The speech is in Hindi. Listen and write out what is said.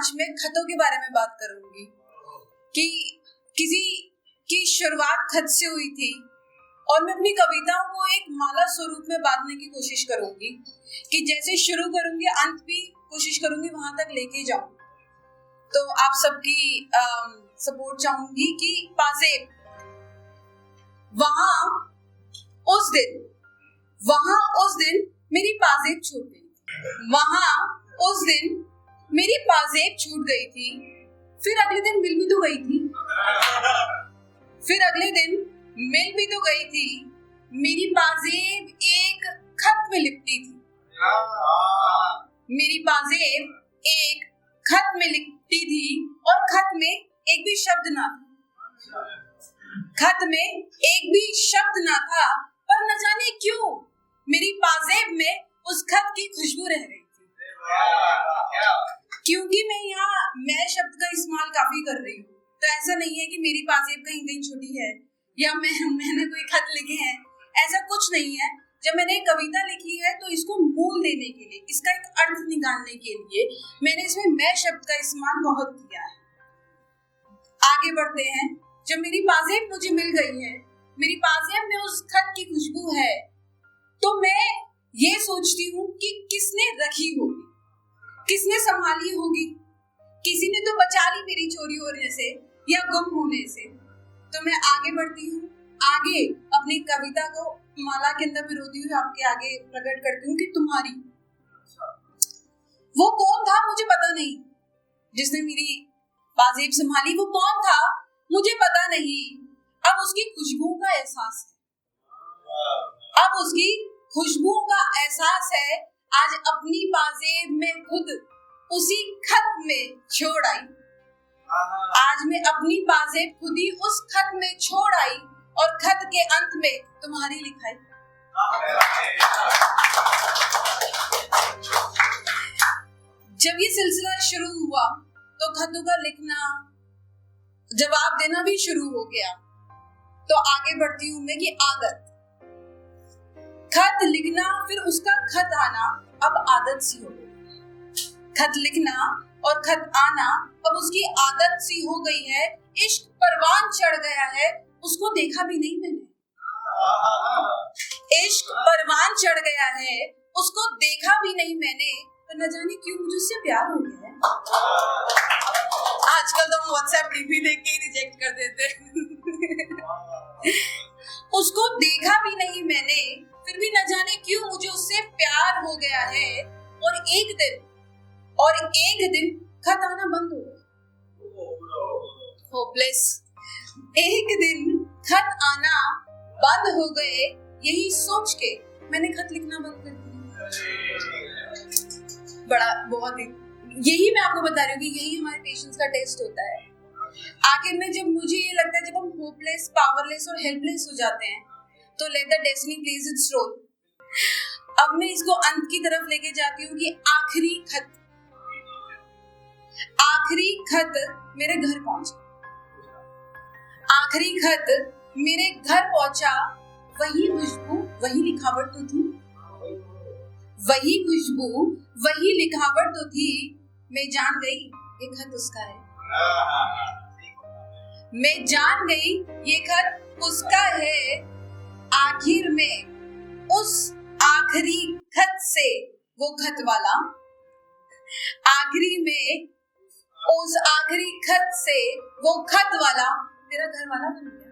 आज मैं खतों के बारे में बात करूंगी कि किसी की शुरुआत खत से हुई थी और मैं अपनी कविताओं को एक माला स्वरूप में बांधने की कोशिश करूंगी कि जैसे शुरू करूंगी अंत भी कोशिश करूंगी वहां तक लेके जाऊं। तो आप सबकी सपोर्ट चाहूंगी कि पाजेब वहां उस दिन मेरी पाजेब छूट गई थी। वहां उस दिन मेरी पाजेब छूट गई थी। फिर अगले दिन मिल भी तो गई थी। मेरी पाजेब एक खत में लिपटी थी। मेरी पाजेब एक खत में लिपटी थी और खत में एक भी शब्द ना था। पर न जाने क्यों मेरी पाजेब में उस खत की खुशबू रह गई थी। क्योंकि मैं यहाँ मैं शब्द का इस्तेमाल काफी कर रही हूँ, तो ऐसा नहीं है कि मेरी पाजेब कहीं कहीं छुटी है या मैंने कोई खत लिखे हैं, ऐसा कुछ नहीं है। जब मैंने एक कविता लिखी है तो इसको मूल देने के लिए, इसका एक अर्थ निकालने के लिए मैंने इसमें मैं शब्द का इस्तेमाल बहुत किया है। आगे बढ़ते हैं। जब मेरी पाजेब मुझे मिल गई है, मेरी पाजेब में उस खत की खुशबू है, तो मैं ये सोचती हूँ कि किसने रखी होगी, किसने संभाली होगी। किसी ने तो बचा ली मेरी चोरी होने से या गुम होने से। तो मैं आगे बढ़ती हूँ, आगे अपनी कविता को माला के अंदर पिरोती हुई आपके आगे प्रकट करती हूँ कि तुम्हारी वो कौन था मुझे पता नहीं, जिसने मेरी पाजेब संभाली वो कौन था मुझे पता नहीं। अब उसकी खुशबू का एहसास है। आज अपनी पाजेब में खुद उसी खत में छोड़ आई। आज मैं अपनी पाजेब खुद ही उस खत में छोड़ आई और खत के अंत में तुम्हारी लिखाई। जब ये सिलसिला शुरू हुआ तो खतों का लिखना, जवाब देना भी शुरू हो गया। तो आगे बढ़ती हूँ मैं कि आदत, खत लिखना फिर उसका खत आना अब आदत सी हो गई। खत लिखना और खत आना अब उसकी आदत सी हो गई है। इश्क परवान चढ़ गया है, उसको देखा भी नहीं मैंने। इश्क परवान चढ़ गया है, उसको देखा भी नहीं मैंने, पर न जाने क्यों मुझे उससे प्यार हो गया है। आजकल तो हम व्हाट्सएप डीपी देख के ही रिजेक्ट कर देते हैं। उसको देखा भी नहीं मैंने, फिर भी न जाने क्यों मुझे उससे प्यार हो गया है। और एक दिन खत आना बंद हो गया। होपलेस। एक दिन खत आना बंद हो गए, यही सोच के मैंने खत लिखना बंद कर दिया। बहुत ही यही मैं आपको बता रही हूँ कि यही हमारे पेशेंस का टेस्ट होता है। आखिर में जब मुझे ये लगता है, जब हम होपलेस, पावरलेस और हेल्पलेस हो जाते हैं, तो let the destiny plays its role. अब मैं इसको अंत की तरफ लेके जाती हूँ कि आखिरी खत मेरे घर पहुंचा। आखिरी खत मेरे घर पहुंचा। वही खुशबू, वही लिखावट तो थी। वही खुशबू, वही लिखावट तो थी। मैं जान गई ये खत उसका है। मैं जान गई ये खत उसका है। आखिर में उस आखिरी खत से वो खत वाला, आखिरी में उस आखिरी खत से वो खत वाला मेरा घर वाला बन गया।